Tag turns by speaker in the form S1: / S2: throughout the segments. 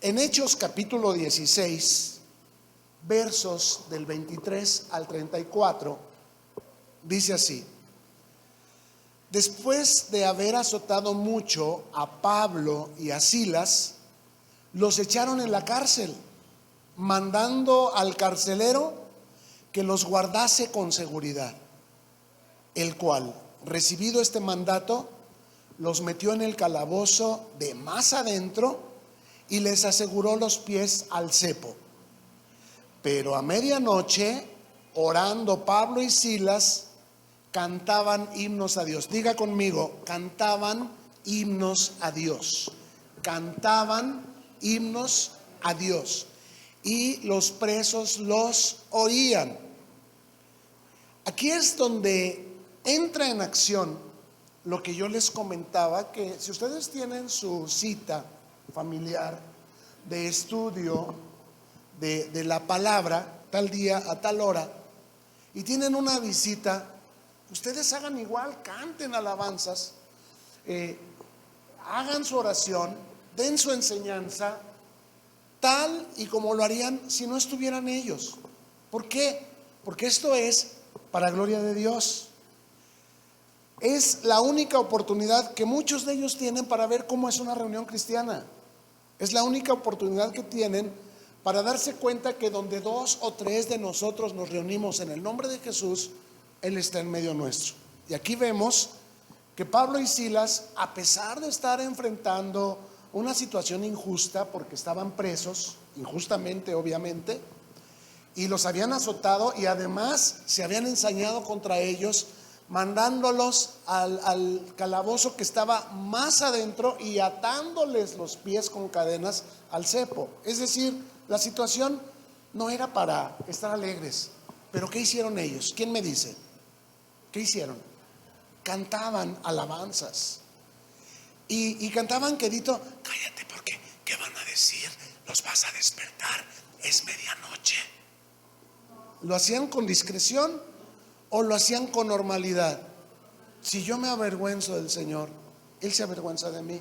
S1: En Hechos capítulo 16, versos del 23 al 34, dice así: después de haber azotado mucho a Pablo y a Silas, los echaron en la cárcel, mandando al carcelero que los guardase con seguridad, el cual, recibido este mandato, los metió en el calabozo de más adentro y les aseguró los pies al cepo. Pero a medianoche, orando Pablo y Silas, cantaban himnos a Dios. Diga conmigo: cantaban himnos a Dios. Cantaban himnos a Dios. Y los presos los oían. Aquí es donde entra en acción lo que yo les comentaba, que si ustedes tienen su cita familiar de estudio de la palabra, tal día a tal hora, y tienen una visita, ustedes hagan igual, canten alabanzas, hagan su oración, den su enseñanza, tal y como lo harían si no estuvieran ellos. ¿Por qué? Porque esto es para gloria de Dios. Es la única oportunidad que muchos de ellos tienen para ver cómo es una reunión cristiana. Es la única oportunidad que tienen para darse cuenta que donde 2 o 3 de nosotros nos reunimos en el nombre de Jesús, Él está en medio nuestro. Y aquí vemos que Pablo y Silas, a pesar de estar enfrentando una situación injusta, porque estaban presos, injustamente obviamente, y los habían azotado y además se habían ensañado contra ellos, mandándolos al calabozo que estaba más adentro y atándoles los pies con cadenas al cepo. Es decir, la situación no era para estar alegres. Pero ¿qué hicieron ellos? ¿Quién me dice? ¿Qué hicieron? Cantaban alabanzas y cantaban quedito: cállate, porque ¿qué van a decir? Los vas a despertar, es medianoche. ¿Lo hacían con discreción o lo hacían con normalidad? Si yo me avergüenzo del Señor, Él se avergüenza de mí.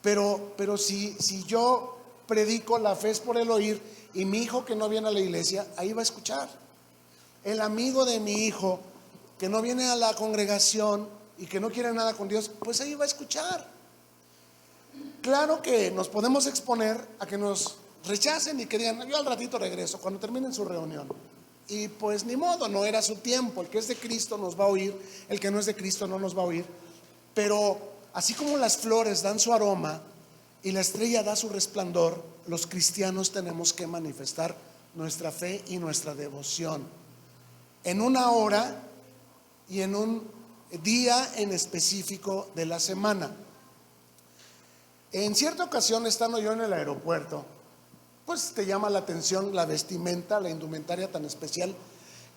S1: Pero si yo predico, la fe es por el oír, y mi hijo que no viene a la iglesia, ahí va a escuchar. El amigo de mi hijo que no viene a la congregación y que no quiere nada con Dios, pues ahí va a escuchar. Claro que nos podemos exponer a que nos rechacen y que digan: yo al ratito regreso, cuando terminen su reunión. Y pues ni modo, no era su tiempo. El que es de Cristo nos va a oír, el que no es de Cristo no nos va a oír. Pero así como las flores dan su aroma y la estrella da su resplandor, los cristianos tenemos que manifestar nuestra fe y nuestra devoción en una hora y en un día en específico de la semana. En cierta ocasión, estando yo en el aeropuerto, pues te llama la atención la vestimenta, la indumentaria tan especial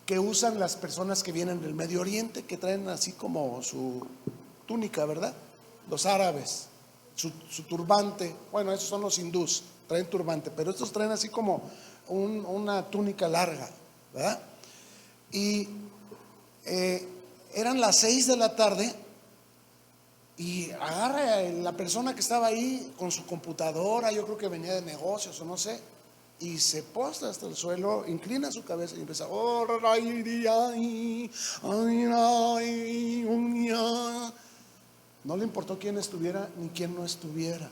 S1: que usan las personas que vienen del Medio Oriente, que traen así como su túnica, ¿verdad? Los árabes, su turbante. Bueno, esos son los hindús, traen turbante, pero estos traen así como una túnica larga, ¿verdad? Y eran las 6 de la tarde y agarra la persona que estaba ahí con su computadora, yo creo que venía de negocios o no sé, y se postra hasta el suelo, inclina su cabeza y empieza: no le importó quién estuviera ni quién no estuviera.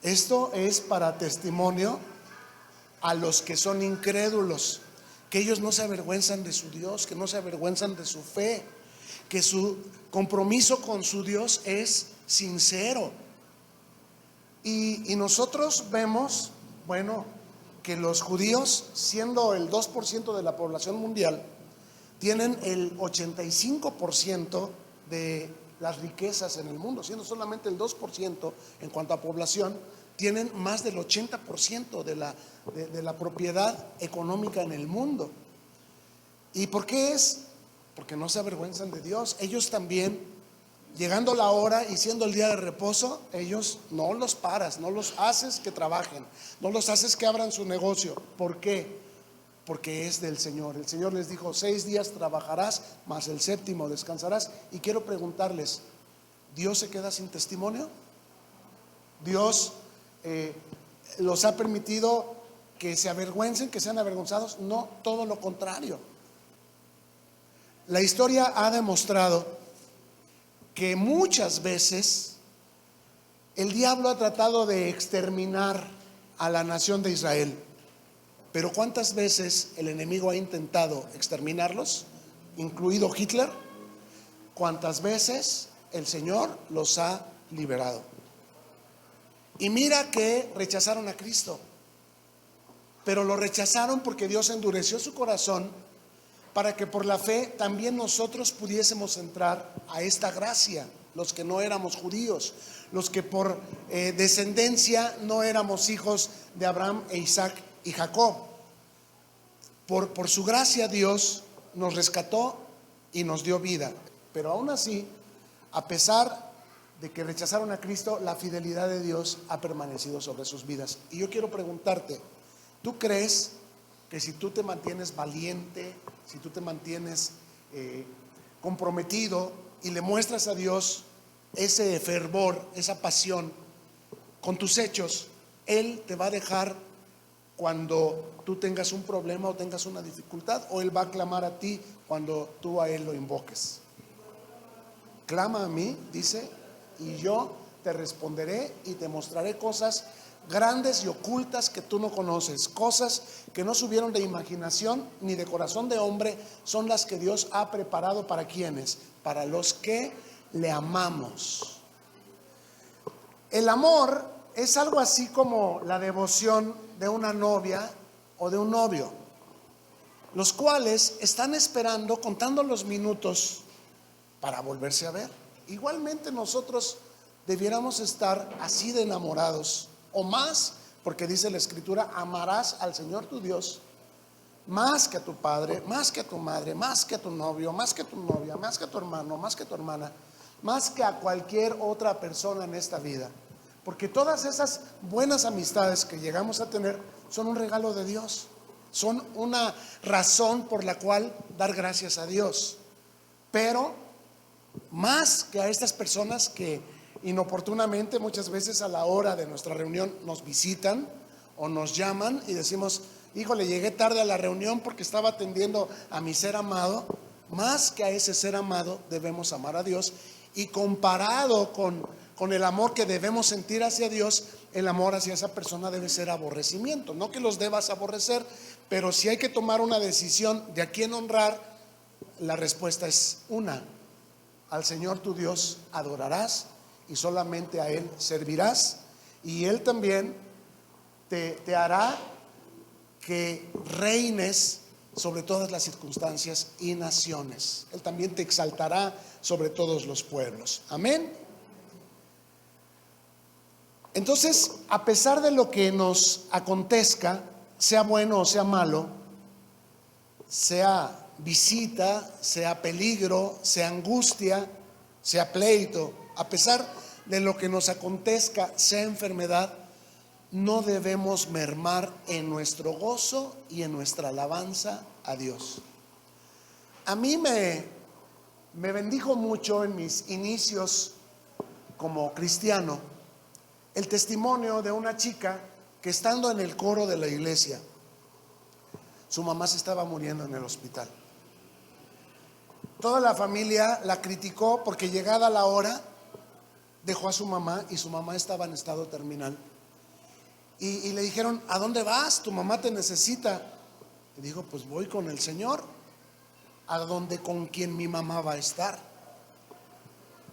S1: Esto es para testimonio a los que son incrédulos, que ellos no se avergüenzan de su Dios, que no se avergüenzan de su fe, que su compromiso con su Dios es sincero. Y nosotros vemos, bueno, que los judíos, siendo el 2% de la población mundial, tienen el 85% de las riquezas en el mundo. Siendo solamente el 2% en cuanto a población, tienen más del 80% de la propiedad económica en el mundo. ¿Y por qué es? Porque no se avergüenzan de Dios. Ellos también, llegando la hora y siendo el día de reposo, ellos no los paras, no los haces que trabajen, no los haces que abran su negocio. ¿Por qué? Porque es del Señor. El Señor les dijo: 6 días trabajarás, mas el 7º descansarás. Y quiero preguntarles: ¿Dios se queda sin testimonio? ¿Dios los ha permitido que se avergüencen, que sean avergonzados. No, todo lo contrario. La historia ha demostrado que muchas veces el diablo ha tratado de exterminar a la nación de Israel. Pero ¿cuántas veces el enemigo ha intentado exterminarlos, incluido Hitler? ¿Cuántas veces el Señor los ha liberado? Y mira que rechazaron a Cristo, pero lo rechazaron porque Dios endureció su corazón para que por la fe también nosotros pudiésemos entrar a esta gracia, los que no éramos judíos, los que por descendencia no éramos hijos de Abraham e Isaac y Jacob. Por su gracia Dios nos rescató y nos dio vida. Pero aún así, a pesar de que rechazaron a Cristo, la fidelidad de Dios ha permanecido sobre sus vidas. Y yo quiero preguntarte, ¿tú crees que si tú te mantienes valiente, si tú te mantienes comprometido y le muestras a Dios ese fervor, esa pasión con tus hechos, Él te va a dejar cuando tú tengas un problema o tengas una dificultad, o Él va a clamar a ti cuando tú a Él lo invoques? Clama a mí, dice, y yo te responderé y te mostraré cosas grandes y ocultas que tú no conoces, cosas que no subieron de imaginación ni de corazón de hombre, son las que Dios ha preparado para quienes, para los que le amamos. El amor es algo así como la devoción de una novia o de un novio, los cuales están esperando, contando los minutos para volverse a ver. Igualmente nosotros debiéramos estar así de enamorados, o más, porque dice la Escritura: amarás al Señor tu Dios más que a tu padre, más que a tu madre, más que a tu novio, más que a tu novia, más que a tu hermano, más que a tu hermana, más que a cualquier otra persona en esta vida. Porque todas esas buenas amistades que llegamos a tener son un regalo de Dios, son una razón por la cual dar gracias a Dios. Pero más que a estas personas que inoportunamente muchas veces a la hora de nuestra reunión nos visitan o nos llaman y decimos: híjole, llegué tarde a la reunión porque estaba atendiendo a mi ser amado. Más que a ese ser amado debemos amar a Dios, y comparado con el amor que debemos sentir hacia Dios, el amor hacia esa persona debe ser aborrecimiento. No que los debas aborrecer, pero si hay que tomar una decisión de a quién honrar, la respuesta es una: al Señor tu Dios adorarás y solamente a Él servirás, y Él también te hará que reines sobre todas las circunstancias y naciones. Él también te exaltará sobre todos los pueblos. Amén. Entonces, a pesar de lo que nos acontezca, sea bueno o sea malo, sea visita, sea peligro, sea angustia, sea pleito, a pesar de lo que nos acontezca, sea enfermedad, no debemos mermar en nuestro gozo y en nuestra alabanza a Dios. A mí me bendijo mucho en mis inicios como cristiano el testimonio de una chica que, estando en el coro de la iglesia, su mamá se estaba muriendo en el hospital. Toda la familia la criticó porque, llegada la hora, dejó a su mamá, y su mamá estaba en estado terminal. Y le dijeron: ¿a dónde vas? Tu mamá te necesita. Y dijo: pues voy con el Señor, a donde con quien mi mamá va a estar.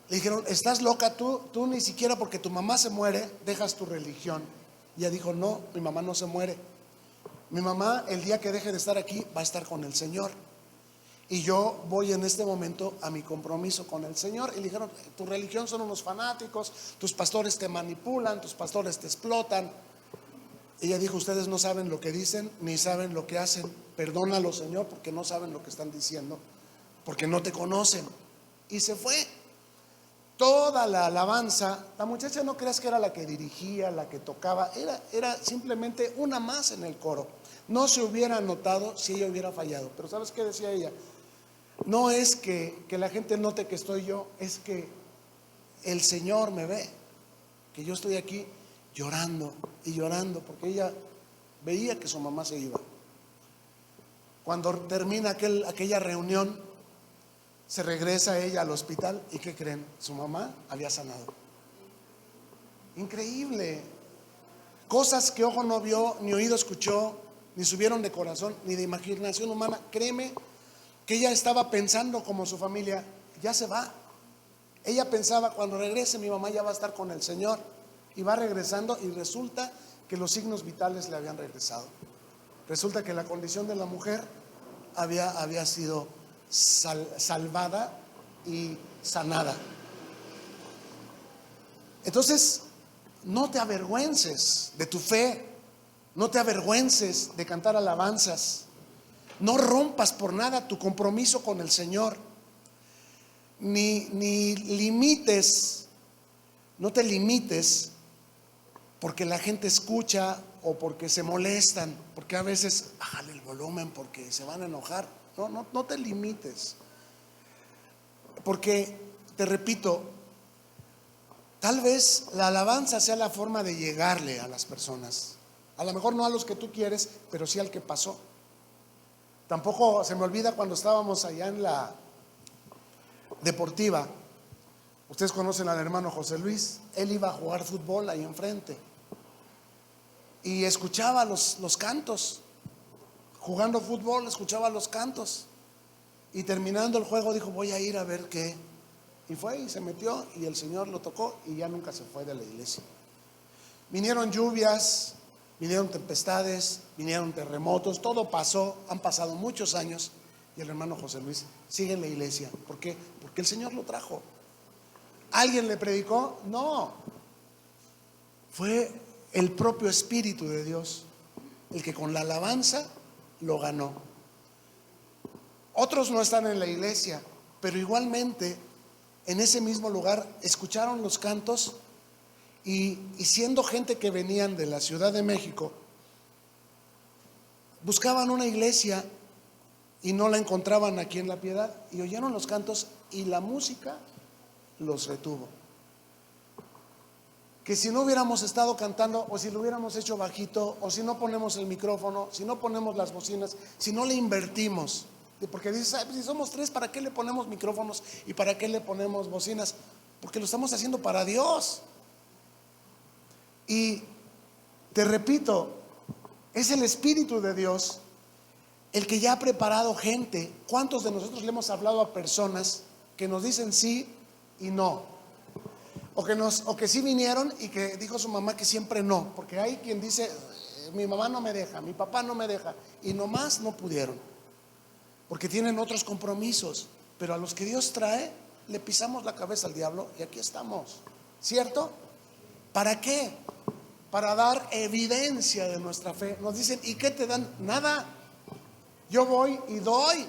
S1: Le dijeron: ¿estás loca tú ni siquiera porque tu mamá se muere dejas tu religión? Y ella dijo: no, mi mamá no se muere. Mi mamá, el día que deje de estar aquí, va a estar con el Señor, y yo voy en este momento a mi compromiso con el Señor. Y le dijeron: tu religión son unos fanáticos, tus pastores te manipulan, tus pastores te explotan. Ella dijo: ustedes no saben lo que dicen ni saben lo que hacen. Perdónalo, Señor, porque no saben lo que están diciendo, porque no te conocen. Y se fue. Toda la alabanza, la muchacha, no creas que era la que dirigía, la que tocaba, era simplemente una más en el coro. No se hubiera notado si ella hubiera fallado. Pero ¿sabes qué decía ella? No es que la gente note que estoy yo, es que el Señor me ve, que yo estoy aquí. llorando y llorando, porque ella veía que su mamá se iba. Cuando termina aquella reunión, se regresa ella al hospital y ¿qué creen? Su mamá había sanado. Increíble. Cosas que ojo no vio, ni oído escuchó, ni subieron de corazón, ni de imaginación humana. Créeme que ella estaba pensando como su familia, ya se va. Ella pensaba, cuando regrese mi mamá ya va a estar con el Señor. Y va regresando y resulta que los signos vitales le habían regresado. Resulta que la condición de la mujer había sido salvada y sanada. Entonces, no te avergüences de tu fe, no te avergüences de cantar alabanzas, no rompas por nada tu compromiso con el Señor, ni limites, no te limites porque la gente escucha o porque se molestan, porque a veces bájale el volumen porque se van a enojar. No te limites, porque te repito, tal vez la alabanza sea la forma de llegarle a las personas. A lo mejor no a los que tú quieres, pero sí al que pasó. Tampoco se me olvida cuando estábamos allá en la deportiva. Ustedes conocen al hermano José Luis. Él iba a jugar fútbol ahí enfrente y escuchaba los cantos. Jugando fútbol escuchaba los cantos. Y terminando el juego dijo, voy a ir a ver qué. Y fue y se metió y el Señor lo tocó y ya nunca se fue de la iglesia. Vinieron lluvias, vinieron tempestades, vinieron terremotos, todo pasó, han pasado muchos años y el hermano José Luis sigue en la iglesia. ¿Por qué? Porque el Señor lo trajo. ¿Alguien le predicó? No. Fue el propio Espíritu de Dios el que con la alabanza lo ganó. Otros no están en la iglesia, pero igualmente en ese mismo lugar escucharon los cantos y siendo gente que venían de la Ciudad de México, buscaban una iglesia y no la encontraban aquí en La Piedad y oyeron los cantos y la música los retuvo. Que si no hubiéramos estado cantando, o si lo hubiéramos hecho bajito, o si no ponemos el micrófono, si no ponemos las bocinas, si no le invertimos, porque dices, pues si somos tres, ¿para qué le ponemos micrófonos y para qué le ponemos bocinas? Porque lo estamos haciendo para Dios. Y te repito, es el Espíritu de Dios el que ya ha preparado gente. ¿Cuántos de nosotros le hemos hablado a personas que nos dicen sí y no? O que sí vinieron y que dijo su mamá que siempre no, porque hay quien dice, mi mamá no me deja, mi papá no me deja, y nomás no pudieron, porque tienen otros compromisos. Pero a los que Dios trae, le pisamos la cabeza al diablo y aquí estamos, ¿cierto? ¿Para qué? Para dar evidencia de nuestra fe. Nos dicen, ¿y qué te dan? Nada. Yo voy y doy.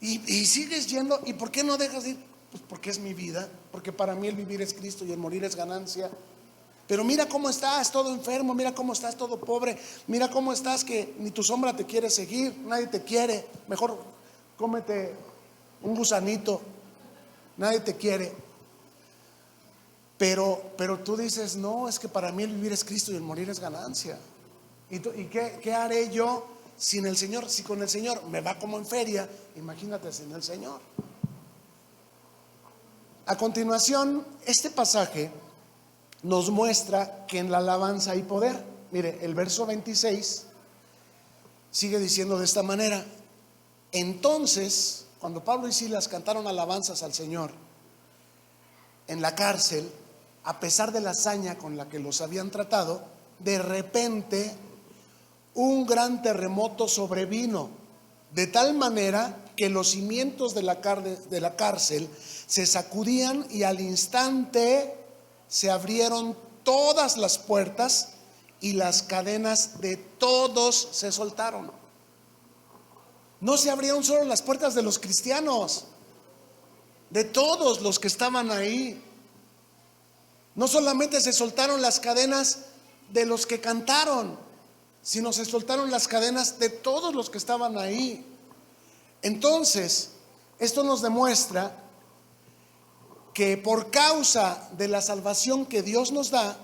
S1: Y sigues yendo. ¿Y por qué no dejas de ir? Pues porque es mi vida, porque para mí el vivir es Cristo y el morir es ganancia. Pero mira cómo estás, todo enfermo, mira cómo estás, todo pobre, mira cómo estás que ni tu sombra te quiere seguir, nadie te quiere, mejor cómete un gusanito, nadie te quiere. Pero tú dices, no, es que para mí el vivir es Cristo y el morir es ganancia. ¿Y qué haré yo sin el Señor? Si con el Señor me va como en feria, imagínate sin el Señor. A continuación, este pasaje nos muestra que en la alabanza hay poder. Mire, el verso 26 sigue diciendo de esta manera: entonces, cuando Pablo y Silas cantaron alabanzas al Señor en la cárcel, a pesar de la hazaña con la que los habían tratado, de repente un gran terremoto sobrevino, de tal manera que los cimientos de la cárcel se sacudían y al instante se abrieron todas las puertas y las cadenas de todos se soltaron. No se abrieron solo las puertas de los cristianos, de todos los que estaban ahí. No solamente se soltaron las cadenas de los que cantaron, sino se soltaron las cadenas de todos los que estaban ahí. Entonces, esto nos demuestra que por causa de la salvación que Dios nos da,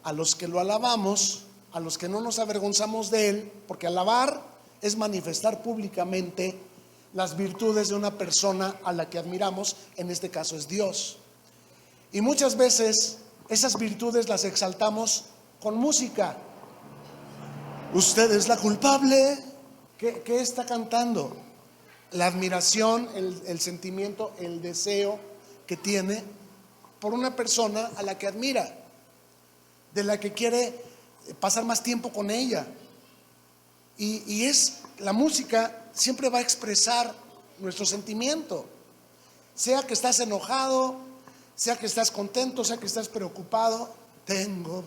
S1: a los que lo alabamos, a los que no nos avergonzamos de Él, porque alabar es manifestar públicamente las virtudes de una persona a la que admiramos, en este caso es Dios. Y muchas veces esas virtudes las exaltamos con música. Usted es la culpable. ¿Qué está cantando? La admiración, el sentimiento, el deseo que tiene por una persona a la que admira, de la que quiere pasar más tiempo con ella. Y es la música siempre va a expresar nuestro sentimiento, sea que estás enojado, sea que estás contento, sea que estás preocupado. Tengo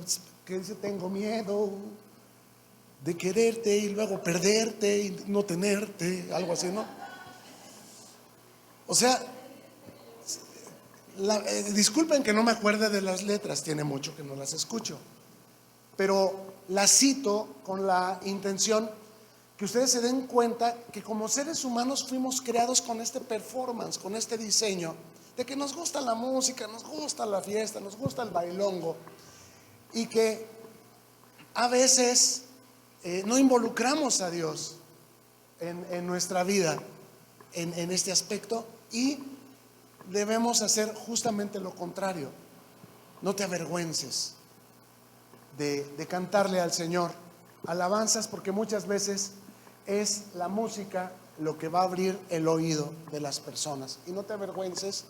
S1: miedo de quererte y luego perderte y no tenerte, algo así, ¿no? O sea, disculpen que no me acuerde de las letras, tiene mucho que no las escucho, pero las cito con la intención que ustedes se den cuenta que como seres humanos fuimos creados con este performance, con este diseño, de que nos gusta la música, nos gusta la fiesta, nos gusta el bailongo, y que a veces no involucramos a Dios en nuestra vida, en este aspecto, y debemos hacer justamente lo contrario. No te avergüences de cantarle al Señor alabanzas, porque muchas veces es la música lo que va a abrir el oído de las personas. Y no te avergüences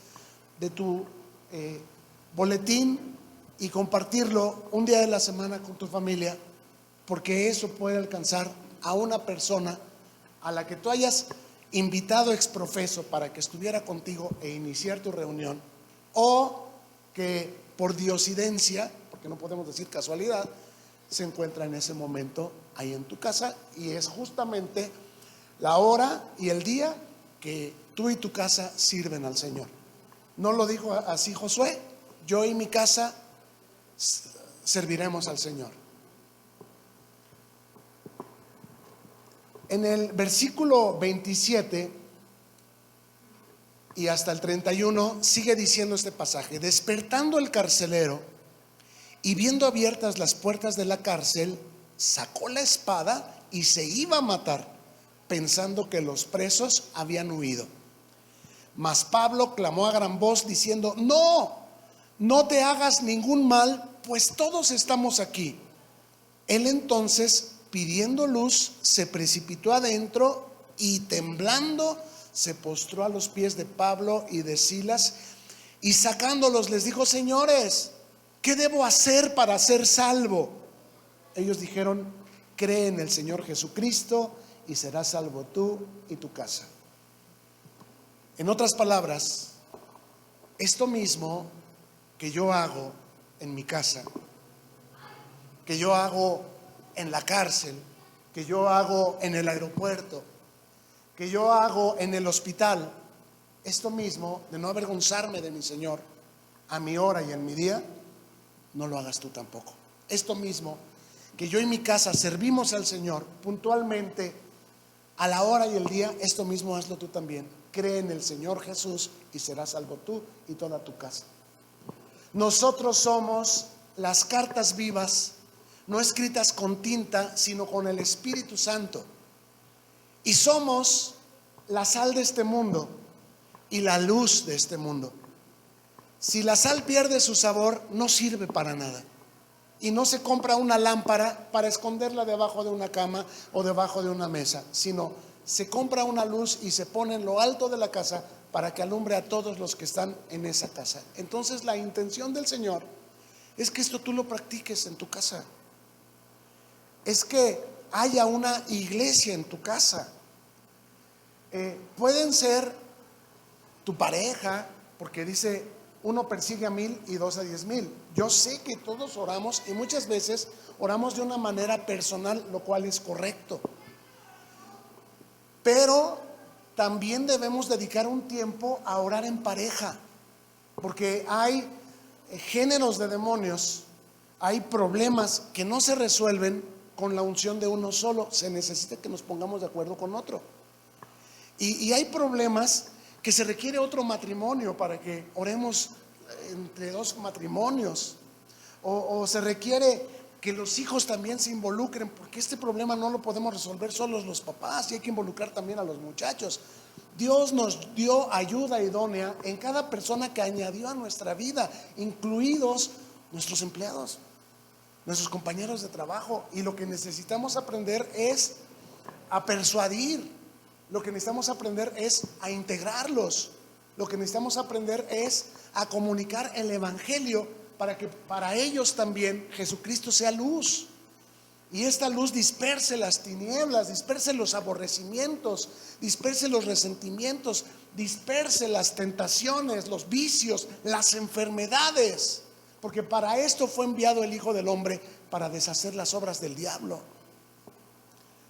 S1: de tu boletín y compartirlo un día de la semana con tu familia, porque eso puede alcanzar a una persona a la que tú hayas invitado ex profeso para que estuviera contigo e iniciar tu reunión, o que por diosidencia, porque no podemos decir casualidad, se encuentra en ese momento ahí en tu casa, y es justamente la hora y el día que tú y tu casa sirven al Señor. ¿No lo dijo así Josué? Yo y mi casa serviremos al Señor. En el versículo 27 y hasta el 31 sigue diciendo este pasaje: despertando el carcelero y viendo abiertas las puertas de la cárcel, sacó la espada y se iba a matar, pensando que los presos habían huido. Mas Pablo clamó a gran voz diciendo: no te hagas ningún mal, pues todos estamos aquí. Él entonces, pidiendo luz, se precipitó adentro y temblando se postró a los pies de Pablo y de Silas, y sacándolos les dijo: señores, ¿qué debo hacer para ser salvo? Ellos dijeron: cree en el Señor Jesucristo y serás salvo tú y tu casa. En otras palabras, esto mismo que yo hago en mi casa, que yo hago en la cárcel, que yo hago en el aeropuerto, que yo hago en el hospital, esto mismo de no avergonzarme de mi Señor a mi hora y en mi día, no lo hagas tú tampoco. Esto mismo que yo y mi casa servimos al Señor puntualmente a la hora y el día, esto mismo hazlo tú también. Cree en el Señor Jesús y serás salvo tú y toda tu casa. Nosotros somos las cartas vivas, no escritas con tinta, sino con el Espíritu Santo. Y somos la sal de este mundo y la luz de este mundo. Si la sal pierde su sabor, no sirve para nada. Y no se compra una lámpara para esconderla debajo de una cama o debajo de una mesa, sino se compra una luz y se pone en lo alto de la casa para que alumbre a todos los que están en esa casa. Entonces la intención del Señor es que esto tú lo practiques en tu casa, es que haya una iglesia en tu casa. Pueden ser tu pareja, porque dice: uno persigue a 1,000 y 2 a 10,000. Yo sé que todos oramos y muchas veces oramos de una manera personal, lo cual es correcto, pero también debemos dedicar un tiempo a orar en pareja, porque hay géneros de demonios, hay problemas que no se resuelven con la unción de uno solo, se necesita que nos pongamos de acuerdo con otro. Y hay problemas que se requiere otro matrimonio para que oremos entre dos matrimonios, o se requiere que los hijos también se involucren, porque este problema no lo podemos resolver solos los papás y hay que involucrar también a los muchachos. Dios nos dio ayuda idónea en cada persona que añadió a nuestra vida, incluidos nuestros empleados, nuestros compañeros de trabajo. Y lo que necesitamos aprender es a persuadir, lo que necesitamos aprender es a integrarlos, lo que necesitamos aprender es a comunicar el evangelio para que para ellos también Jesucristo sea luz. Y esta luz disperse las tinieblas, disperse los aborrecimientos, disperse los resentimientos, disperse las tentaciones, los vicios, las enfermedades. Porque para esto fue enviado el Hijo del Hombre, para deshacer las obras del diablo.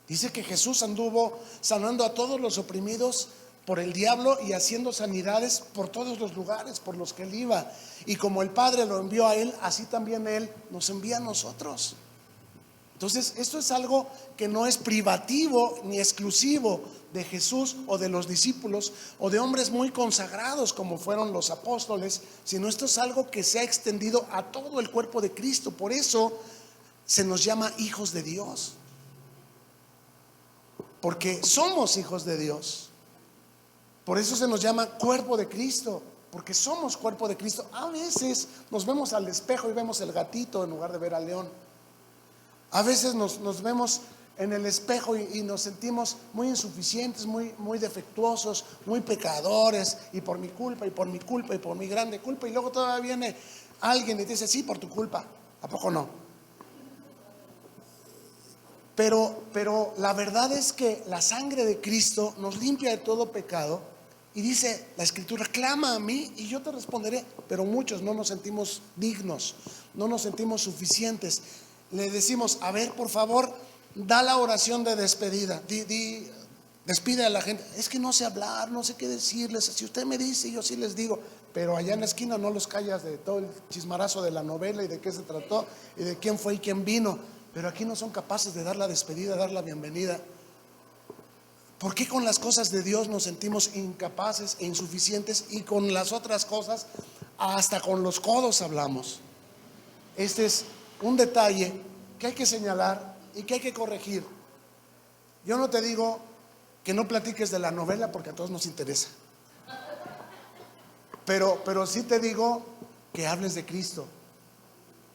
S1: Dice que Jesús anduvo sanando a todos los oprimidos por el diablo y haciendo sanidades por todos los lugares por los que él iba. Y como el Padre lo envió a él, así también él nos envía a nosotros. Entonces, esto es algo que no es privativo ni exclusivo de Jesús o de los discípulos o de hombres muy consagrados como fueron los apóstoles, sino esto es algo que se ha extendido a todo el cuerpo de Cristo. Por eso se nos llama hijos de Dios, porque somos hijos de Dios. Por eso se nos llama cuerpo de Cristo, porque somos cuerpo de Cristo. A veces nos vemos al espejo y vemos el gatito en lugar de ver al león. A veces nos vemos en el espejo y nos sentimos muy insuficientes, muy defectuosos, muy pecadores, y por mi culpa, y por mi culpa, y por mi grande culpa. Y luego todavía viene alguien y te dice: sí, por tu culpa. ¿A poco no? Pero la verdad es que la sangre de Cristo nos limpia de todo pecado. Y dice la Escritura: clama a mí y yo te responderé. Pero muchos no nos sentimos dignos, no nos sentimos suficientes. Le decimos: a ver, por favor, da la oración de despedida, despide a la gente. Es que no sé hablar, no sé qué decirles. Si usted me dice, yo sí les digo. Pero allá en la esquina no los callas de todo el chismarazo de la novela y de qué se trató y de quién fue y quién vino. Pero aquí no son capaces de dar la despedida, dar la bienvenida. ¿Por qué con las cosas de Dios nos sentimos incapaces e insuficientes, y con las otras cosas hasta con los codos hablamos? Este es un detalle que hay que señalar y que hay que corregir. Yo no te digo que no platiques de la novela, porque a todos nos interesa, pero sí te digo que hables de Cristo,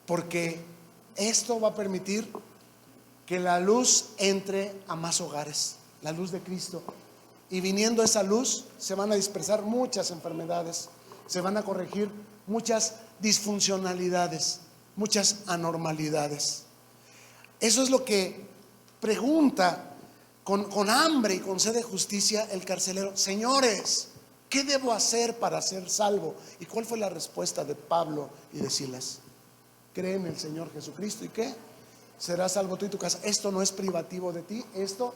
S1: porque esto va a permitir que la luz entre a más hogares, la luz de Cristo. Y viniendo esa luz, se van a dispersar muchas enfermedades, se van a corregir muchas disfuncionalidades, muchas anormalidades. Eso es lo que pregunta con hambre y con sed de justicia el carcelero: señores, ¿qué debo hacer para ser salvo? ¿Y cuál fue la respuesta de Pablo y de Silas? Cree en el Señor Jesucristo, ¿y qué? Serás salvo tú y tu casa. Esto no es privativo de ti, esto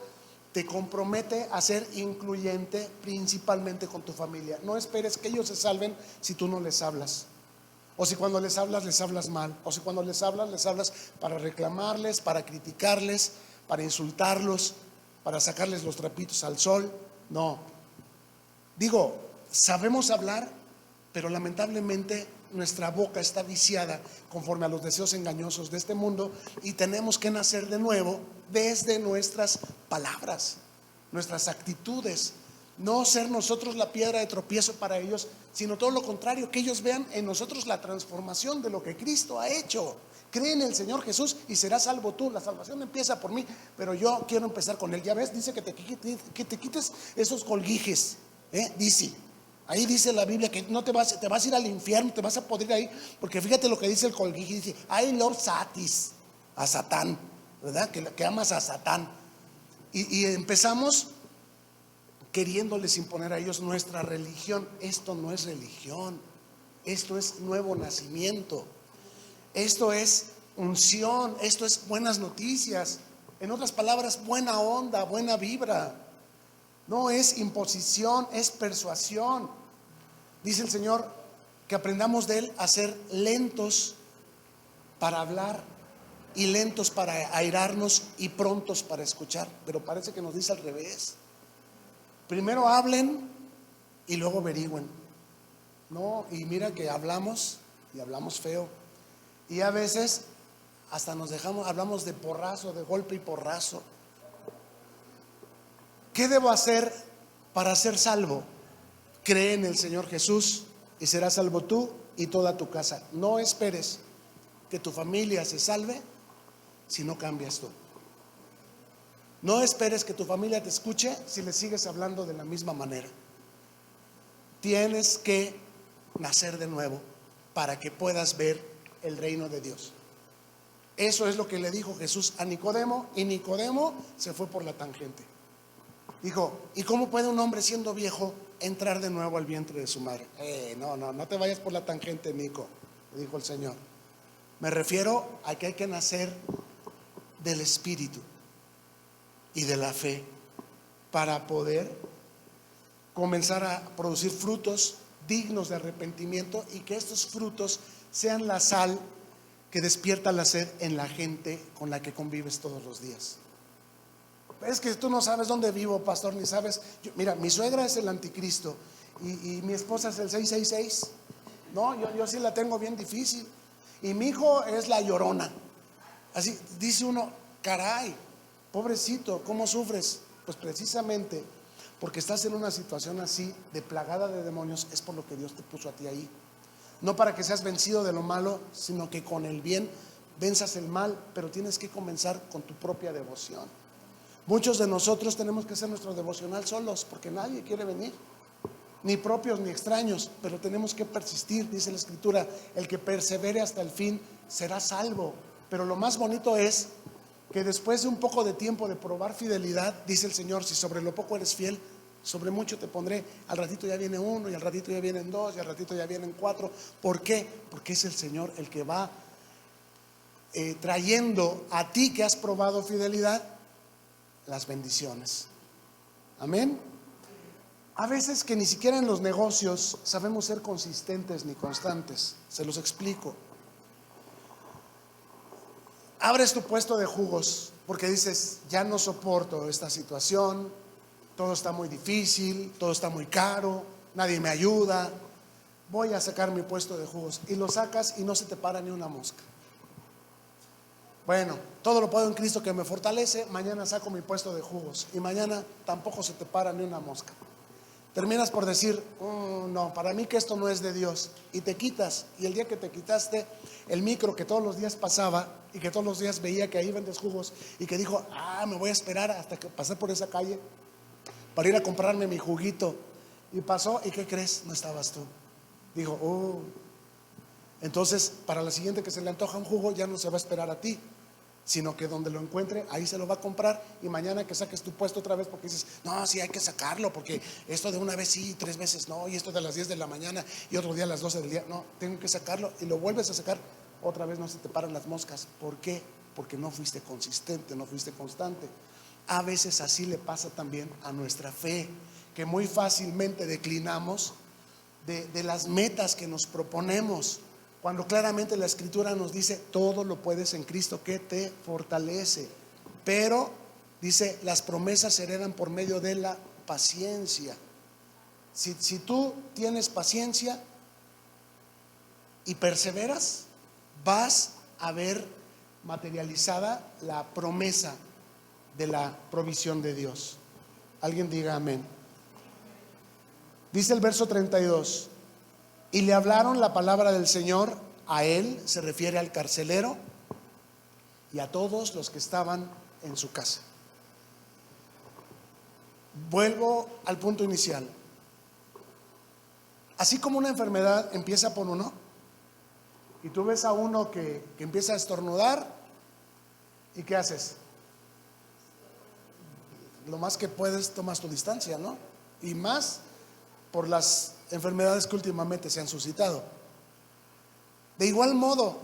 S1: te compromete a ser incluyente, principalmente con tu familia. No esperes que ellos se salven si tú no les hablas, o si cuando les hablas mal, o si cuando les hablas para reclamarles, para criticarles, para insultarlos, para sacarles los trapitos al sol. No, digo, sabemos hablar, pero lamentablemente nuestra boca está viciada conforme a los deseos engañosos de este mundo, y tenemos que nacer de nuevo desde nuestras palabras, nuestras actitudes. No ser nosotros la piedra de tropiezo para ellos, sino todo lo contrario, que ellos vean en nosotros la transformación de lo que Cristo ha hecho. Cree en el Señor Jesús y serás salvo tú. La salvación empieza por mí, pero yo quiero empezar con Él. Ya ves, dice que te quites esos colguijes, dice. Ahí dice la Biblia que no te vas a ir al infierno, te vas a podrir ahí, porque fíjate lo que dice el colguije. Dice: I love Satis, a Satán, ¿verdad? Que amas a Satán. Y empezamos queriéndoles imponer a ellos nuestra religión. Esto no es religión, esto es nuevo nacimiento, esto es unción, esto es buenas noticias. En otras palabras, buena onda, buena vibra. No es imposición, es persuasión. Dice el Señor que aprendamos de Él a ser lentos para hablar y lentos para airarnos y prontos para escuchar. Pero parece que nos dice al revés: primero hablen y luego averigüen. No, y mira que hablamos y hablamos feo, Y a veces hasta hablamos de porrazo, de golpe y porrazo. ¿Qué debo hacer para ser salvo? Cree en el Señor Jesús y serás salvo tú y toda tu casa. No esperes que tu familia se salve si no cambias tú. No esperes que tu familia te escuche si le sigues hablando de la misma manera. Tienes que nacer de nuevo para que puedas ver el reino de Dios. Eso es lo que le dijo Jesús a Nicodemo, y Nicodemo se fue por la tangente. Dijo: ¿y cómo puede un hombre siendo viejo entrar de nuevo al vientre de su madre? No te vayas por la tangente, Nico, le dijo el Señor. Me refiero a que hay que nacer del Espíritu y de la fe para poder comenzar a producir frutos dignos de arrepentimiento, y que estos frutos sean la sal que despierta la sed en la gente con la que convives todos los días. Es que tú no sabes dónde vivo, pastor, ni sabes. Mira, mi suegra es el anticristo y mi esposa es el 666. No, yo sí la tengo bien difícil. Y mi hijo es la llorona. Así dice uno: caray, pobrecito, ¿cómo sufres? Pues precisamente porque estás en una situación así de plagada de demonios, es por lo que Dios te puso a ti ahí. No para que seas vencido de lo malo, sino que con el bien venzas el mal. Pero tienes que comenzar con tu propia devoción. Muchos de nosotros tenemos que hacer nuestro devocional solos, porque nadie quiere venir, ni propios ni extraños, pero tenemos que persistir. Dice la Escritura: el que persevere hasta el fin será salvo. Pero lo más bonito es que después de un poco de tiempo de probar fidelidad, dice el Señor: si sobre lo poco eres fiel, sobre mucho te pondré. Al ratito ya viene uno, y al ratito ya vienen dos, y al ratito ya vienen cuatro. ¿Por qué? Porque es el Señor el que va trayendo a ti, que has probado fidelidad, las bendiciones. Amén. A veces que ni siquiera en los negocios sabemos ser consistentes ni constantes. Se los explico. Abres tu puesto de jugos porque dices: ya no soporto esta situación, todo está muy difícil, todo está muy caro, nadie me ayuda, voy a sacar mi puesto de jugos. Y lo sacas y no se te para ni una mosca. Bueno, todo lo puedo en Cristo que me fortalece. Mañana saco mi puesto de jugos y mañana tampoco se te para ni una mosca. Terminas por decir: no, para mí que esto no es de Dios. Y te quitas. Y el día que te quitaste, el micro que todos los días pasaba y que todos los días veía que ahí vendes jugos, y que dijo: me voy a esperar hasta que pasé por esa calle para ir a comprarme mi juguito. Y pasó, ¿y qué crees? No estabas tú. Dijo: entonces para la siguiente que se le antoja un jugo, ya no se va a esperar a ti, sino que donde lo encuentre, ahí se lo va a comprar. Y mañana que saques tu puesto otra vez, porque dices: no, sí hay que sacarlo, porque esto de una vez sí, 3 veces no, y esto de las 10 de la mañana y otro día a las 12 del día, no, tengo que sacarlo. Y lo vuelves a sacar, otra vez no se te paran las moscas. ¿Por qué? Porque no fuiste consistente, no fuiste constante. A veces así le pasa también a nuestra fe, que muy fácilmente declinamos de las metas que nos proponemos, cuando claramente la Escritura nos dice: todo lo puedes en Cristo que te fortalece. Pero dice: las promesas se heredan por medio de la paciencia. Si tú tienes paciencia y perseveras, vas a ver materializada la promesa de la provisión de Dios. Alguien diga amén. Dice el verso 32: y le hablaron la palabra del Señor a él, se refiere al carcelero, y a todos los que estaban en su casa. Vuelvo al punto inicial. Así como una enfermedad empieza por uno, y tú ves a uno que empieza a estornudar, ¿y qué haces? Lo más que puedes, tomas tu distancia, ¿no? Y más por las enfermedades que últimamente se han suscitado. De igual modo,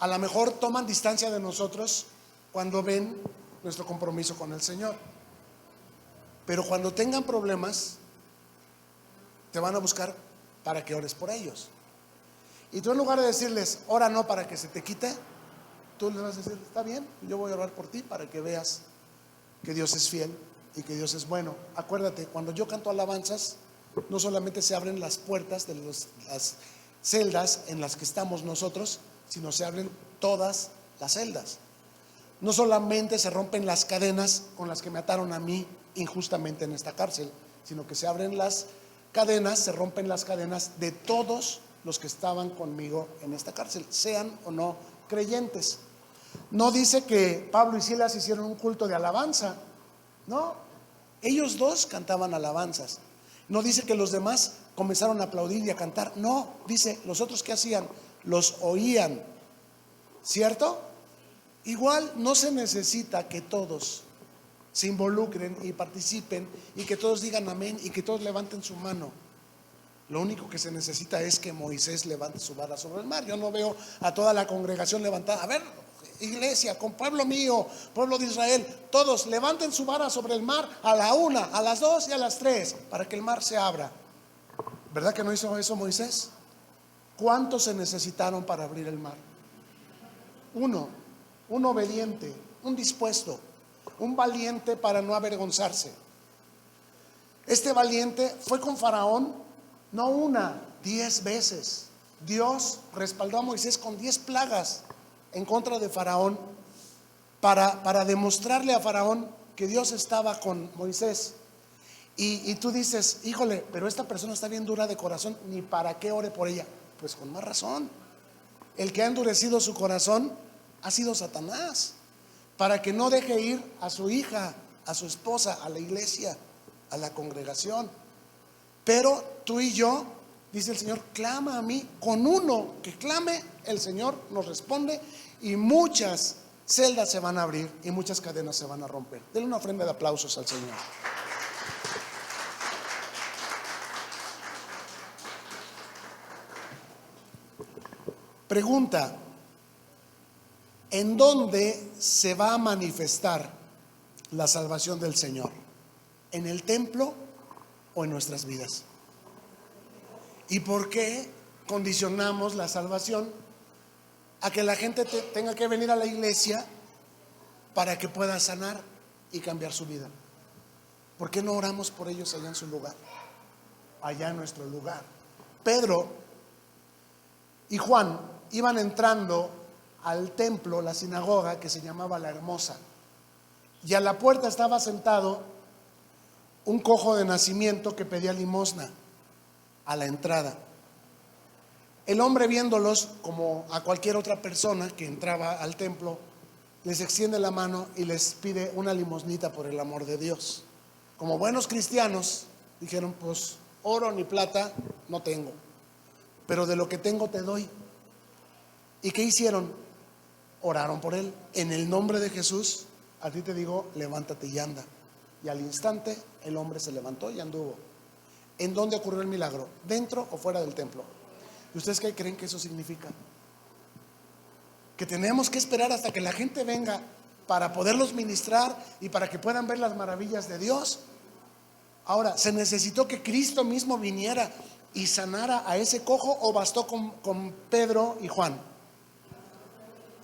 S1: a lo mejor toman distancia de nosotros cuando ven nuestro compromiso con el Señor. Pero cuando tengan problemas, te van a buscar para que ores por ellos. Y tú, en lugar de decirles: ora no para que se te quite, tú les vas a decir: está bien, yo voy a orar por ti para que veas que Dios es fiel y que Dios es bueno. Acuérdate, cuando yo canto alabanzas, no solamente se abren las puertas de las celdas en las que estamos nosotros, sino se abren todas las celdas. No solamente se rompen las cadenas con las que me ataron a mí injustamente en esta cárcel, sino que se abren las cadenas, se rompen las cadenas de todos los que estaban conmigo en esta cárcel, sean o no creyentes. No dice que Pablo y Silas hicieron un culto de alabanza, no, ellos dos cantaban alabanzas. No dice que los demás comenzaron a aplaudir y a cantar, no, dice, los otros ¿qué hacían? Los oían, ¿cierto? Igual no se necesita que todos se involucren y participen y que todos digan amén y que todos levanten su mano. Lo único que se necesita es que Moisés levante su vara sobre el mar. Yo no veo a toda la congregación levantada. A ver, iglesia, con pueblo mío, pueblo de Israel, todos levanten su vara sobre el mar a la 1, a las 2 y a las 3 para que el mar se abra. ¿Verdad que no hizo eso Moisés? ¿Cuántos se necesitaron para abrir el mar? Uno, un obediente, un dispuesto, un valiente para no avergonzarse. Este valiente fue con Faraón, no una, 10 veces. Dios respaldó a Moisés con 10 plagas en contra de Faraón para demostrarle a Faraón que Dios estaba con Moisés. Y tú dices, híjole, pero esta persona está bien dura de corazón, ni para qué ore por ella. Pues con más razón. El que ha endurecido su corazón ha sido Satanás, para que no deje ir a su hija, a su esposa, a la iglesia, a la congregación. Pero tú y yo, dice el Señor, clama a mí. Con uno que clame, el Señor nos responde y muchas celdas se van a abrir y muchas cadenas se van a romper. Denle una ofrenda de aplausos al Señor. Pregunta: ¿en dónde se va a manifestar la salvación del Señor? ¿En el templo o en nuestras vidas? ¿Y por qué condicionamos la salvación a que la gente tenga que venir a la iglesia para que pueda sanar y cambiar su vida? ¿Por qué no oramos por ellos allá en su lugar, allá en nuestro lugar? Pedro y Juan iban entrando al templo, la sinagoga que se llamaba La Hermosa, y a la puerta estaba sentado un cojo de nacimiento que pedía limosna a la entrada. El hombre, viéndolos como a cualquier otra persona que entraba al templo, les extiende la mano y les pide una limosnita por el amor de Dios. Como buenos cristianos dijeron, pues oro ni plata no tengo, pero de lo que tengo te doy. ¿Y qué hicieron? Oraron por él. En el nombre de Jesús, a ti te digo, levántate y anda. Y al instante el hombre se levantó y anduvo. ¿En dónde ocurrió el milagro? ¿Dentro o fuera del templo? ¿Y ustedes qué creen que eso significa? Que tenemos que esperar hasta que la gente venga para poderlos ministrar y para que puedan ver las maravillas de Dios. Ahora, ¿se necesitó que Cristo mismo viniera y sanara a ese cojo o bastó con Pedro y Juan?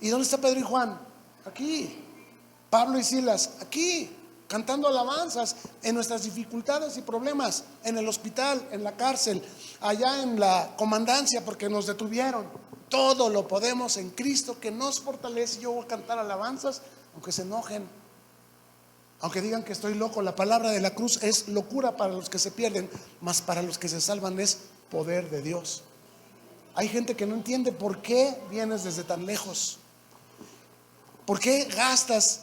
S1: ¿Y dónde está Pedro y Juan? Aquí. Pablo y Silas, aquí, cantando alabanzas en nuestras dificultades y problemas, en el hospital, en la cárcel, allá en la comandancia porque nos detuvieron. Todo lo podemos en Cristo que nos fortalece. Yo voy a cantar alabanzas aunque se enojen, aunque digan que estoy loco. La palabra de la cruz es locura para los que se pierden, mas para los que se salvan es poder de Dios. Hay gente que no entiende por qué vienes desde tan lejos. ¿Por qué gastas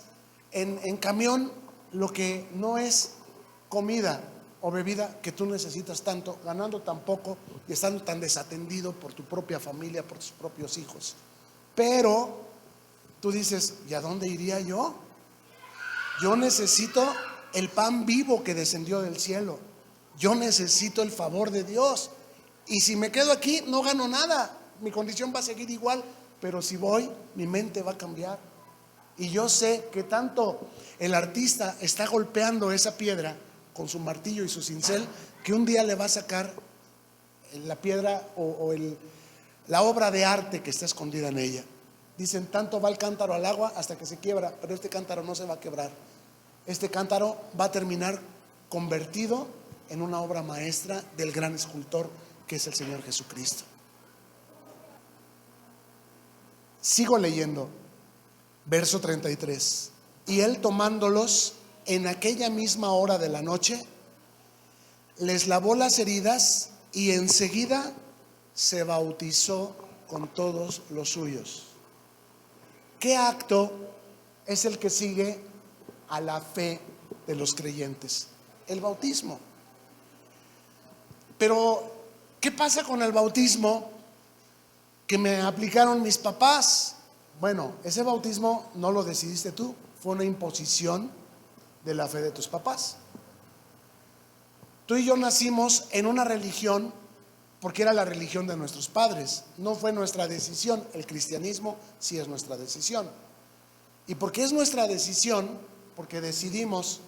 S1: en camión lo que no es comida o bebida que tú necesitas tanto, ganando tan poco y estando tan desatendido por tu propia familia, por tus propios hijos? Pero tú dices, ¿y a dónde iría yo? Yo necesito el pan vivo que descendió del cielo. Yo necesito el favor de Dios. Y si me quedo aquí no gano nada, mi condición va a seguir igual. Pero si voy, mi mente va a cambiar. Y yo sé que tanto el artista está golpeando esa piedra con su martillo y su cincel, que un día le va a sacar la piedra o la obra de arte que está escondida en ella. Dicen, tanto va el cántaro al agua hasta que se quiebra, pero este cántaro no se va a quebrar. Este cántaro va a terminar convertido en una obra maestra del gran escultor que es el Señor Jesucristo. Sigo leyendo, verso 33. Y él, tomándolos en aquella misma hora de la noche, les lavó las heridas y enseguida se bautizó con todos los suyos. ¿Qué acto es el que sigue a la fe de los creyentes? El bautismo. Pero, ¿qué pasa con el bautismo que me aplicaron mis papás? Bueno, ese bautismo no lo decidiste tú, fue una imposición de la fe de tus papás. Tú y yo nacimos en una religión porque era la religión de nuestros padres, no fue nuestra decisión. El cristianismo sí es nuestra decisión. Y porque es nuestra decisión, porque decidimos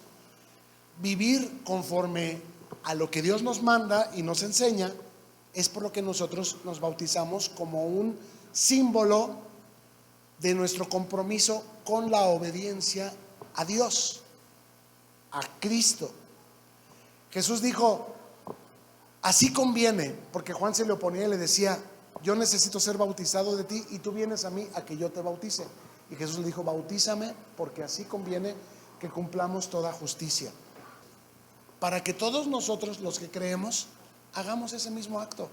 S1: vivir conforme a lo que Dios nos manda y nos enseña, es por lo que nosotros nos bautizamos como un símbolo de nuestro compromiso con la obediencia a Dios, a Cristo. Jesús dijo, así conviene, porque Juan se le oponía y le decía, yo necesito ser bautizado de ti y tú vienes a mí a que yo te bautice. Y Jesús le dijo, bautízame porque así conviene que cumplamos toda justicia. Para que todos nosotros los que creemos hagamos ese mismo acto.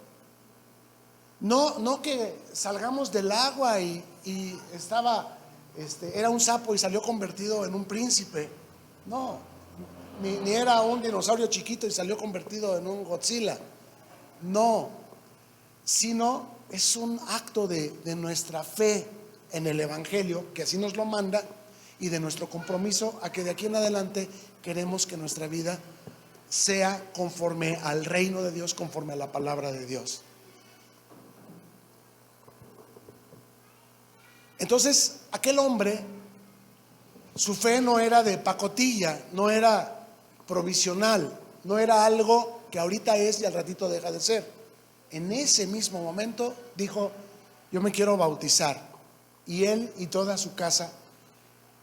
S1: No que salgamos del agua y era un sapo y salió convertido en un príncipe. No, ni era un dinosaurio chiquito y salió convertido en un Godzilla. No, sino es un acto de nuestra fe en el Evangelio, que así nos lo manda, y de nuestro compromiso a que de aquí en adelante queremos que nuestra vida sea conforme al reino de Dios, conforme a la palabra de Dios. Entonces, aquel hombre, su fe no era de pacotilla, no era provisional, no era algo que ahorita es y al ratito deja de ser. En ese mismo momento dijo, yo me quiero bautizar. Y él y toda su casa.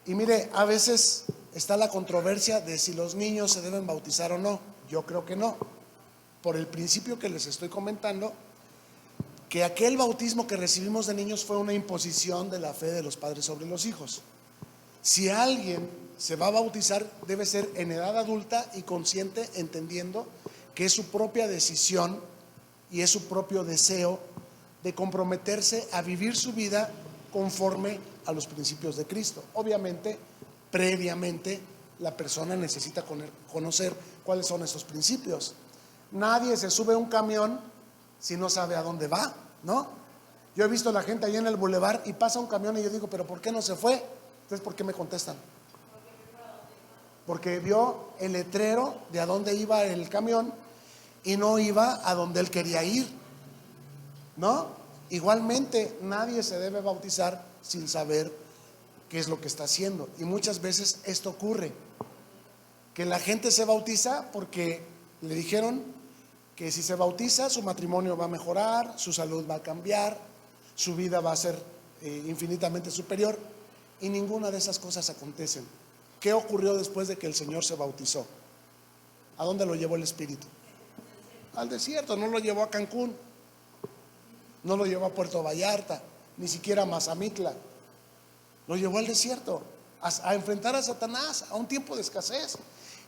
S1: Y mire, a veces está la controversia de si los niños se deben bautizar o no. Yo creo que no, por el principio que les estoy comentando, que aquel bautismo que recibimos de niños fue una imposición de la fe de los padres sobre los hijos. Si alguien se va a bautizar, debe ser en edad adulta y consciente, entendiendo que es su propia decisión y es su propio deseo de comprometerse a vivir su vida conforme a los principios de Cristo. Obviamente, previamente, la persona necesita conocer cuáles son esos principios. Nadie se sube a un camión si no sabe a dónde va, ¿no? Yo he visto a la gente ahí en el bulevar y pasa un camión y yo digo, pero ¿por qué no se fue? Entonces, ¿por qué me contestan? Porque vio el letrero de a dónde iba el camión y no iba a donde él quería ir, ¿no? Igualmente, nadie se debe bautizar sin saber qué es lo que está haciendo. Y muchas veces esto ocurre, que la gente se bautiza porque le dijeron que si se bautiza su matrimonio va a mejorar, su salud va a cambiar, su vida va a ser infinitamente superior, y ninguna de esas cosas acontecen. ¿Qué ocurrió después de que el Señor se bautizó? ¿A dónde lo llevó el Espíritu? Al desierto. No lo llevó a Cancún, no lo llevó a Puerto Vallarta, ni siquiera a Mazamitla. Lo llevó al desierto a enfrentar a Satanás, a un tiempo de escasez.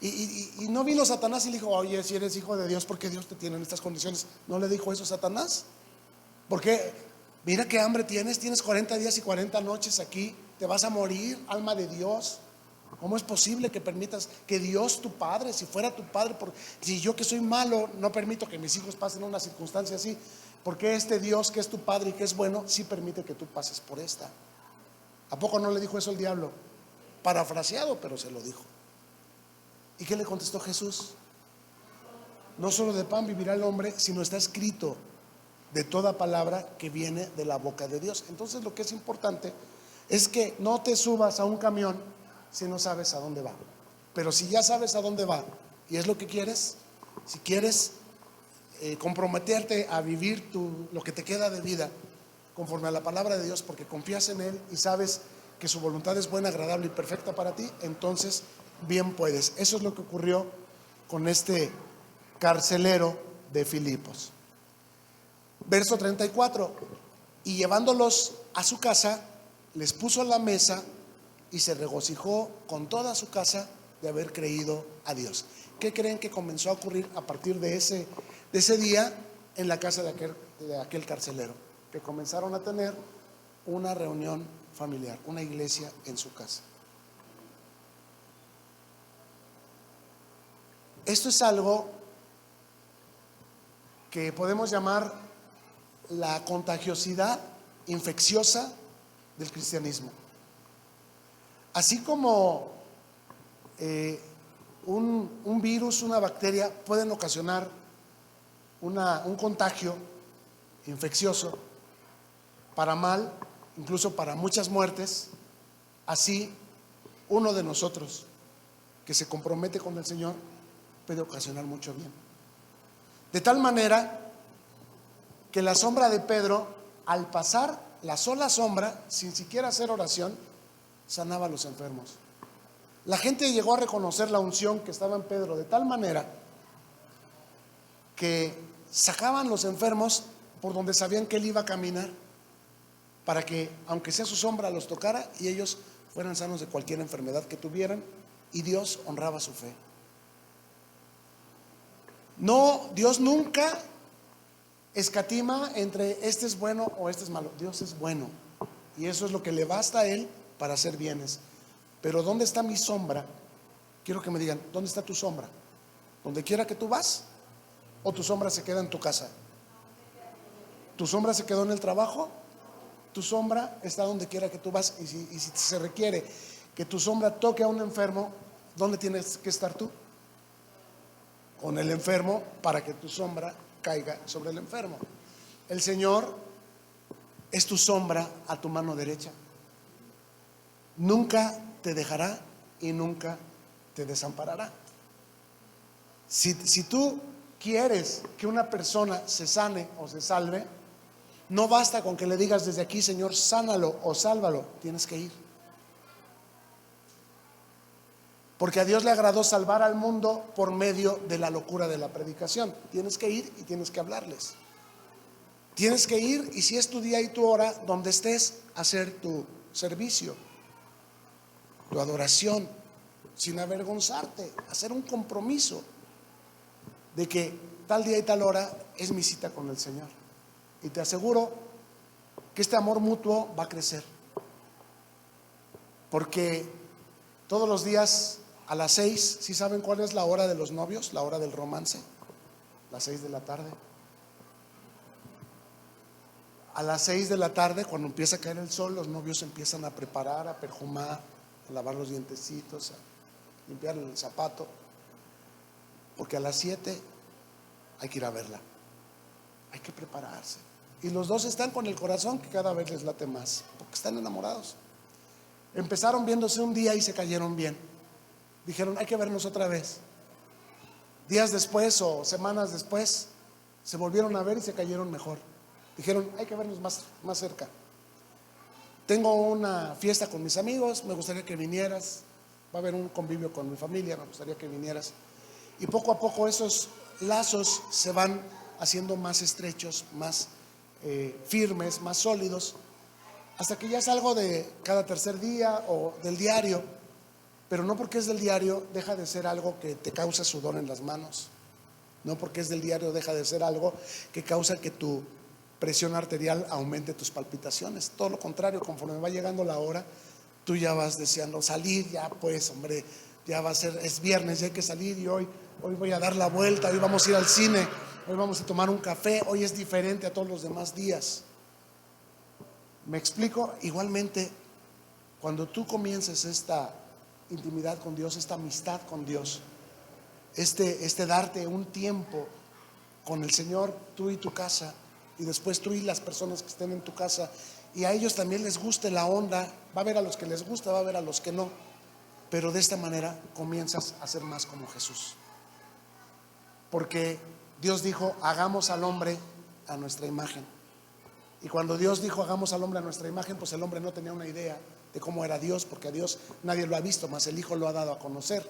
S1: Y no vino Satanás y le dijo, oye, si eres hijo de Dios, ¿por qué Dios te tiene en estas condiciones? ¿No le dijo eso Satanás? Porque mira qué hambre tienes 40 días y 40 noches aquí, te vas a morir, alma de Dios. ¿Cómo es posible que permitas que Dios, tu Padre, si fuera tu Padre, si yo que soy malo no permito que mis hijos pasen una circunstancia así, ¿por qué este Dios que es tu Padre y que es bueno sí permite que tú pases por esta? ¿A poco no le dijo eso el diablo? Parafraseado, pero se lo dijo. ¿Y qué le contestó Jesús? No solo de pan vivirá el hombre, sino está escrito de toda palabra que viene de la boca de Dios. Entonces lo que es importante es que no te subas a un camión si no sabes a dónde va. Pero si ya sabes a dónde va y es lo que quieres, si quieres comprometerte a vivir lo que te queda de vida conforme a la palabra de Dios, porque confías en Él y sabes que su voluntad es buena, agradable y perfecta para ti, entonces bien puedes. Eso es lo que ocurrió con este carcelero de Filipos. Verso 34. Y llevándolos a su casa, les puso a la mesa y se regocijó con toda su casa de haber creído a Dios. ¿Qué creen que comenzó a ocurrir a partir de ese día en la casa de aquel carcelero? Que comenzaron a tener una reunión familiar, una iglesia en su casa. Esto es algo que podemos llamar la contagiosidad infecciosa del cristianismo. Así como un virus, una bacteria pueden ocasionar un contagio infeccioso para mal, incluso para muchas muertes, así uno de nosotros que se compromete con el Señor puede ocasionar mucho bien. De tal manera que la sombra de Pedro, al pasar la sola sombra, sin siquiera hacer oración, sanaba a los enfermos. La gente llegó a reconocer la unción que estaba en Pedro de tal manera que sacaban los enfermos por donde sabían que él iba a caminar, para que aunque sea su sombra los tocara y ellos fueran sanos de cualquier enfermedad que tuvieran, y Dios honraba su fe. No, Dios nunca escatima entre este es bueno o este es malo. Dios es bueno y eso es lo que le basta a Él para hacer bienes. Pero ¿dónde está mi sombra? Quiero que me digan, ¿dónde está tu sombra? ¿Donde quiera que tú vas? ¿O tu sombra se queda en tu casa? ¿Tu sombra se quedó en el trabajo? Tu sombra está donde quiera que tú vas. Y si se requiere que tu sombra toque a un enfermo, ¿dónde tienes que estar tú? Con el enfermo, para que tu sombra caiga sobre el enfermo. El Señor es tu sombra a tu mano derecha. Nunca te dejará y nunca te desamparará. Si tú quieres que una persona se sane o se salve, no basta con que le digas desde aquí, Señor, sánalo o sálvalo. Tienes que ir. Porque a Dios le agradó salvar al mundo por medio de la locura de la predicación. Tienes que ir y tienes que hablarles. Tienes que ir, y si es tu día y tu hora, donde estés, hacer tu servicio, tu adoración, sin avergonzarte, hacer un compromiso de que tal día y tal hora es mi cita con el Señor. Y te aseguro que este amor mutuo va a crecer, porque todos los días a las 6, ¿sí saben cuál es la hora de los novios? La hora del romance, las 6 de la tarde. A las 6 de la tarde, cuando empieza a caer el sol, los novios empiezan a preparar, a perfumar, a lavar los dientecitos, a limpiar el zapato, porque a las 7 hay que ir a verla, hay que prepararse. Y los dos están con el corazón que cada vez les late más, porque están enamorados. Empezaron viéndose un día y se cayeron bien. Dijeron, hay que vernos otra vez. Días después o semanas después se volvieron a ver y se cayeron mejor. Dijeron, hay que vernos más cerca. Tengo una fiesta con mis amigos, me gustaría que vinieras. Va a haber un convivio con mi familia, me gustaría que vinieras. Y poco a poco esos lazos se van haciendo más estrechos, más firmes, más sólidos, hasta que ya es algo de cada tercer día o del diario. Pero no porque es del diario deja de ser algo que te causa sudor en las manos. No porque es del diario deja de ser algo que causa que tu presión arterial aumente, tus palpitaciones. Todo lo contrario, conforme va llegando la hora, tú ya vas deseando salir. Ya pues, hombre, ya va a ser, es viernes, ya hay que salir. Y hoy voy a dar la vuelta, hoy vamos a ir al cine, hoy vamos a tomar un café. Hoy es diferente a todos los demás días. ¿Me explico? Igualmente, cuando tú comiences esta intimidad con Dios, esta amistad con Dios, este darte un tiempo con el Señor, tú y tu casa, y después tú y las personas que estén en tu casa, y a ellos también les guste la onda. Va a haber a los que les gusta, va a haber a los que no, pero de esta manera comienzas a ser más como Jesús, porque Dios dijo, hagamos al hombre a nuestra imagen. Y cuando Dios dijo hagamos al hombre a nuestra imagen, pues el hombre no tenía una idea de cómo era Dios, porque a Dios nadie lo ha visto, más el Hijo lo ha dado a conocer.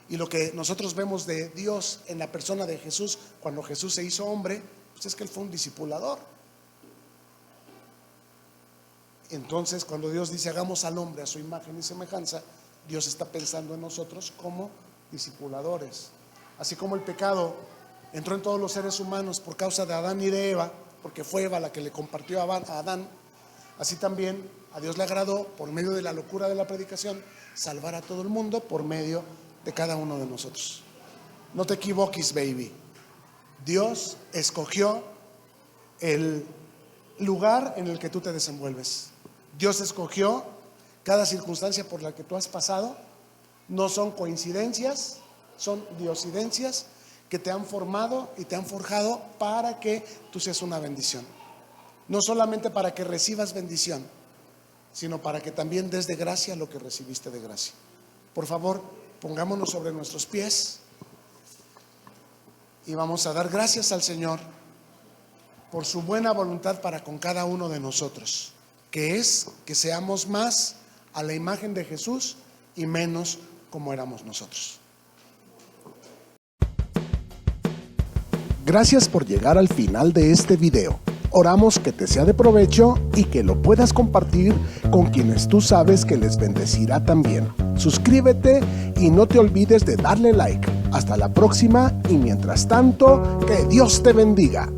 S1: Y lo que nosotros vemos de Dios en la persona de Jesús, cuando Jesús se hizo hombre, pues es que Él fue un discipulador. Entonces, cuando Dios dice hagamos al hombre a su imagen y semejanza, Dios está pensando en nosotros como discipuladores. Así como el pecado entró en todos los seres humanos por causa de Adán y de Eva, porque fue Eva la que le compartió a Adán, así también a Dios le agradó, por medio de la locura de la predicación, salvar a todo el mundo por medio de cada uno de nosotros. No te equivoques, baby. Dios escogió el lugar en el que tú te desenvuelves. Dios escogió cada circunstancia por la que tú has pasado. No son coincidencias, son diosidencias que te han formado y te han forjado para que tú seas una bendición. No solamente para que recibas bendición, sino para que también des de gracia lo que recibiste de gracia. Por favor, pongámonos sobre nuestros pies y vamos a dar gracias al Señor por su buena voluntad para con cada uno de nosotros, que es que seamos más a la imagen de Jesús y menos como éramos nosotros.
S2: Gracias por llegar al final de este video. Oramos que te sea de provecho y que lo puedas compartir con quienes tú sabes que les bendecirá también. Suscríbete y no te olvides de darle like. Hasta la próxima y mientras tanto, que Dios te bendiga.